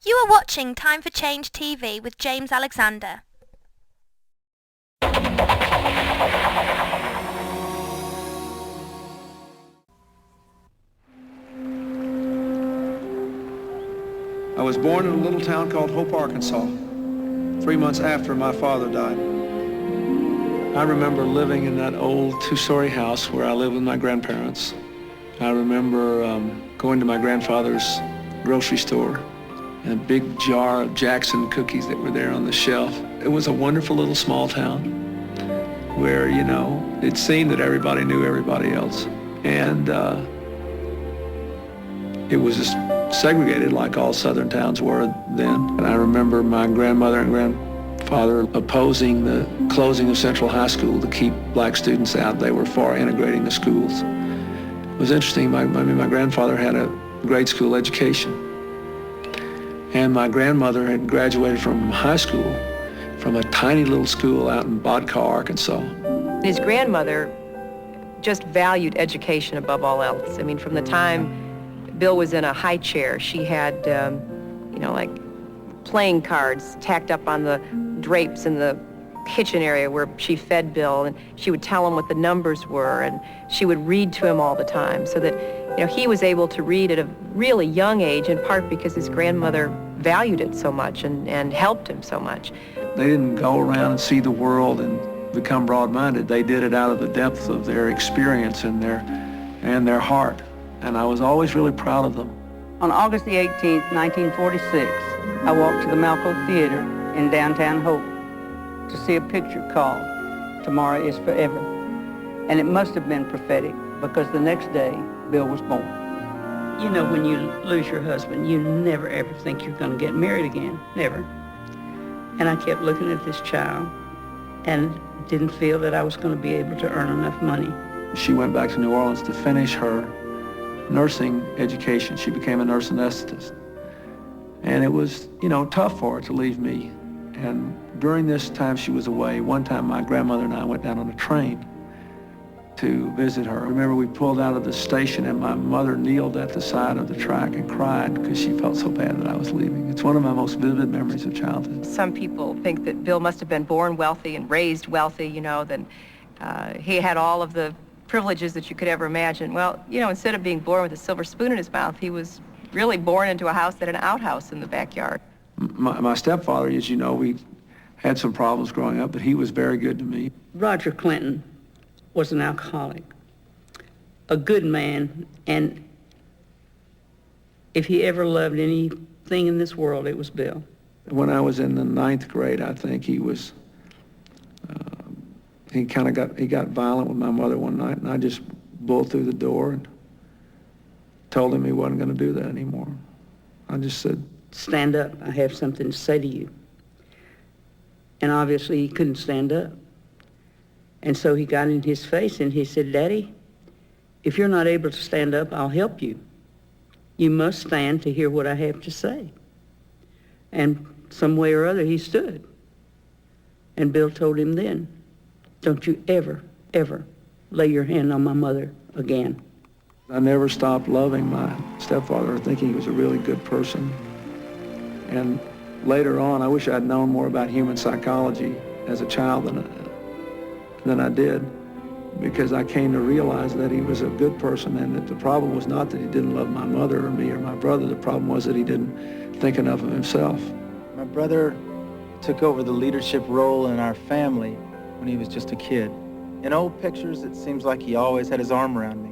You are watching Time for Change TV with James Alexander. I was born in a little town called Hope, Arkansas, 3 months after my father died. I remember living in that old two-story house where I lived with my grandparents. I remember going to my grandfather's grocery store and a big jar of Jackson cookies that were there on the shelf. It was a wonderful little small town where, you know, it seemed that everybody knew everybody else. And it was just segregated like all southern towns were then. And I remember my grandmother and grandfather opposing the closing of Central High School to keep black students out. They were for integrating the schools. It was interesting. My grandfather had a grade school education. And my grandmother had graduated from high school from a tiny little school out in Bodcaw, Arkansas. His grandmother just valued education above all else. I mean, from the time Bill was in a high chair, she had, like playing cards tacked up on the drapes in the kitchen area where she fed Bill, and she would tell him what the numbers were, and she would read to him all the time, so that, he was able to read at a really young age, in part because his grandmother valued it so much and helped him so much. They didn't go around and see the world and become broad-minded. They did it out of the depth of their experience and their heart. And I was always really proud of them. On August the 18th, 1946, I walked to the Malco Theater in downtown Hope to see a picture called Tomorrow is Forever. And it must have been prophetic because the next day, Bill was born. You know, when you lose your husband, you never ever think you're going to get married again, never. And I kept looking at this child and didn't feel that I was going to be able to earn enough money. She went back to New Orleans to finish her nursing education. She became a nurse anesthetist. And it was, tough for her to leave me. And during this time she was away, one time my grandmother and I went down on a train to visit her. I remember we pulled out of the station and my mother kneeled at the side of the track and cried because she felt so bad that I was leaving. It's one of my most vivid memories of childhood. Some people think that Bill must have been born wealthy and raised wealthy, then he had all of the privileges that you could ever imagine. Well, instead of being born with a silver spoon in his mouth, he was really born into a house that had an outhouse in the backyard. My stepfather, as you know, we had some problems growing up, but he was very good to me. Roger Clinton was an alcoholic, a good man, and if he ever loved anything in this world, it was Bill. When I was in the 9th grade, I think he was, he got violent with my mother one night, and I just bulled through the door and told him he wasn't going to do that anymore. I just said, "Stand up, I have something to say to you." And obviously he couldn't stand up. And so he got in his face and he said, "Daddy, if you're not able to stand up, I'll help you. You must stand to hear what I have to say." And some way or other he stood. And Bill told him then, "Don't you ever, ever lay your hand on my mother again." I never stopped loving my stepfather, thinking he was a really good person. And later on, I wish I'd known more about human psychology as a child than I did, because I came to realize that he was a good person and that the problem was not that he didn't love my mother or me or my brother. The problem was that he didn't think enough of himself. My brother took over the leadership role in our family when he was just a kid. In old pictures, it seems like he always had his arm around me.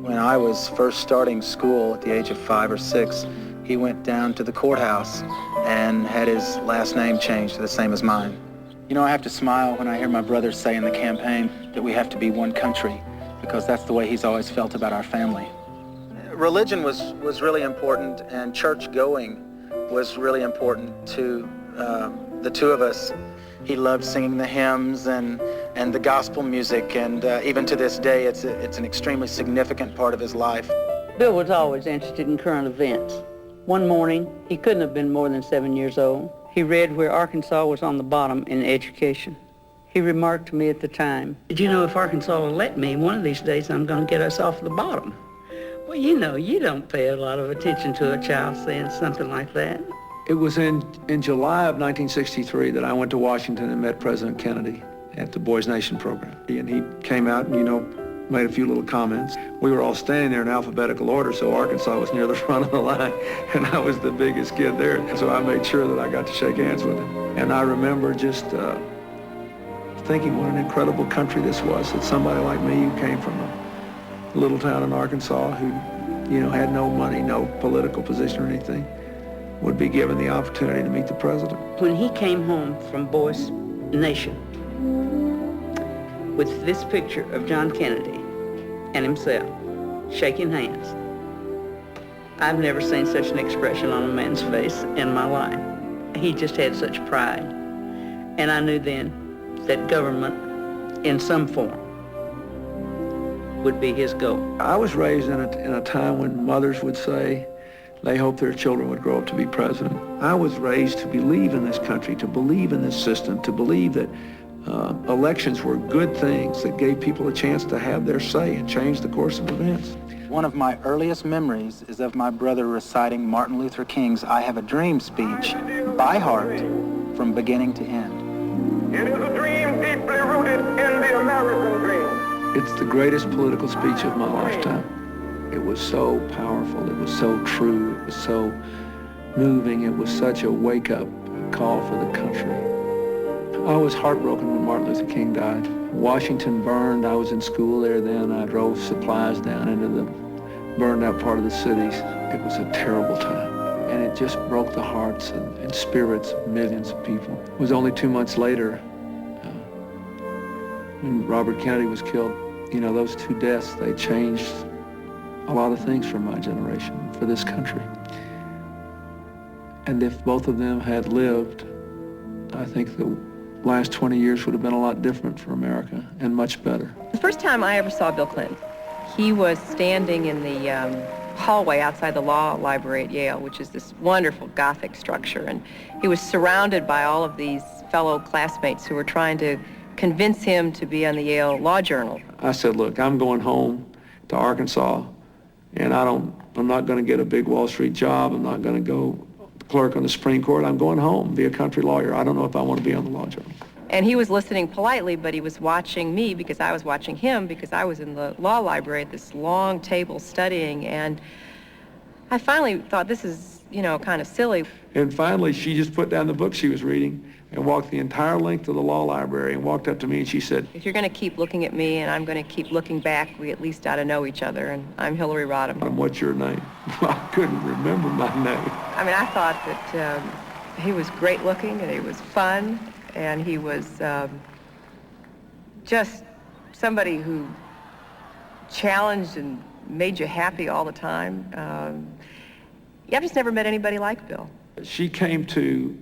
When I was first starting school at the age of 5 or 6, he went down to the courthouse and had his last name changed to the same as mine. I have to smile when I hear my brother say in the campaign that we have to be one country, because that's the way he's always felt about our family. Religion was really important, and church going was really important to the two of us. He loved singing the hymns and the gospel music, and even to this day, it's an extremely significant part of his life. Bill was always interested in current events. One morning, he couldn't have been more than 7 years old. He read where Arkansas was on the bottom in education. He remarked to me at the time, "Did you know if Arkansas will let me, one of these days I'm going to get us off the bottom?" Well, you know, you don't pay a lot of attention to a child saying something like that. It was in July of 1963 that I went to Washington and met President Kennedy at the Boys Nation program. And he came out and, made a few little comments. We were all standing there in alphabetical order, so Arkansas was near the front of the line, and I was the biggest kid there. So I made sure that I got to shake hands with him. And I remember just thinking what an incredible country this was, that somebody like me who came from a little town in Arkansas who, had no money, no political position or anything, would be given the opportunity to meet the president. When he came home from Boys Nation with this picture of John Kennedy and himself shaking hands, I've never seen such an expression on a man's face in my life. He just had such pride. And I knew then that government, in some form, would be his goal. I was raised in a time when mothers would say they hoped their children would grow up to be president. I was raised to believe in this country, to believe in this system, to believe that elections were good things that gave people a chance to have their say and change the course of events. One of my earliest memories is of my brother reciting Martin Luther King's I Have a Dream speech by heart from beginning to end. It is a dream deeply rooted in the American dream. It's the greatest political speech of my lifetime. It was so powerful, it was so true, it was so moving, it was such a wake-up call for the country. I was heartbroken when Martin Luther King died. Washington burned. I was in school there then. I drove supplies down into the burned out part of the cities. It was a terrible time. And it just broke the hearts and spirits of millions of people. It was only 2 months later when Robert Kennedy was killed. Those two deaths, they changed a lot of things for my generation, for this country. And if both of them had lived, I think the last 20 years would have been a lot different for America and much better. The first time I ever saw Bill Clinton, he was standing in the hallway outside the law library at Yale, which is this wonderful Gothic structure, and he was surrounded by all of these fellow classmates who were trying to convince him to be on the Yale Law Journal. I said, look, I'm going home to Arkansas, and I'm not going to get a big Wall Street job. I'm not going to go clerk on the Supreme Court. I'm going home, be a country lawyer. I don't know if I want to be on the Law Journal. And he was listening politely, but he was watching me because I was watching him because I was in the law library at this long table studying, and I finally thought, this is, kind of silly. And finally, she just put down the book she was reading and walked the entire length of the law library and walked up to me and she said, if you're going to keep looking at me and I'm going to keep looking back, we at least ought to know each other, and I'm Hillary Rodham. What's your name? I couldn't remember my name. I mean, I thought that he was great looking and he was fun and he was just somebody who challenged and made you happy all the time. I've just never met anybody like Bill. She came to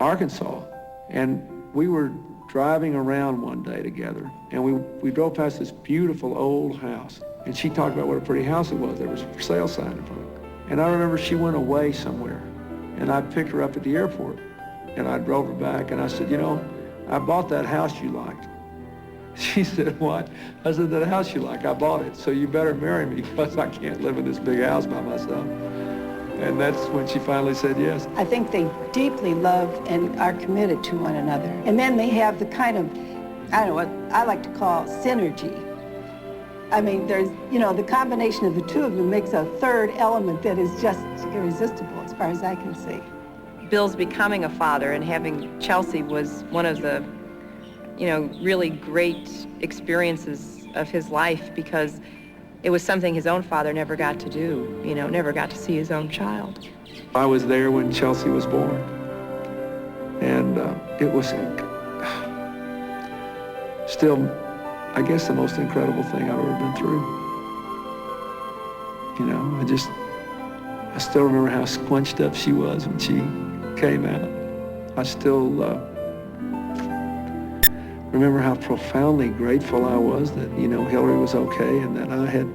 Arkansas, and we were driving around one day together, and we drove past this beautiful old house, and she talked about what a pretty house it was. There was a for sale sign in front of it. And I remember she went away somewhere, and I picked her up at the airport, and I drove her back, and I said, I bought that house you liked. She said, what? I said, that house you like, I bought it, so you better marry me because I can't live in this big house by myself. And that's when she finally said yes. I think they deeply love and are committed to one another. And then they have the kind of, I don't know, what I like to call synergy. I mean, there's, the combination of the two of them makes a third element that is just irresistible as far as I can see. Bill's becoming a father and having Chelsea was one of the, really great experiences of his life because it was something his own father never got to do, never got to see his own child. I was there when Chelsea was born, and it was still, I guess, the most incredible thing I've ever been through. I still remember how squunched up she was when she came out. I still remember how profoundly grateful I was that, Hillary was okay and that I had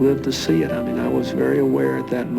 lived to see it. I mean, I was very aware at that moment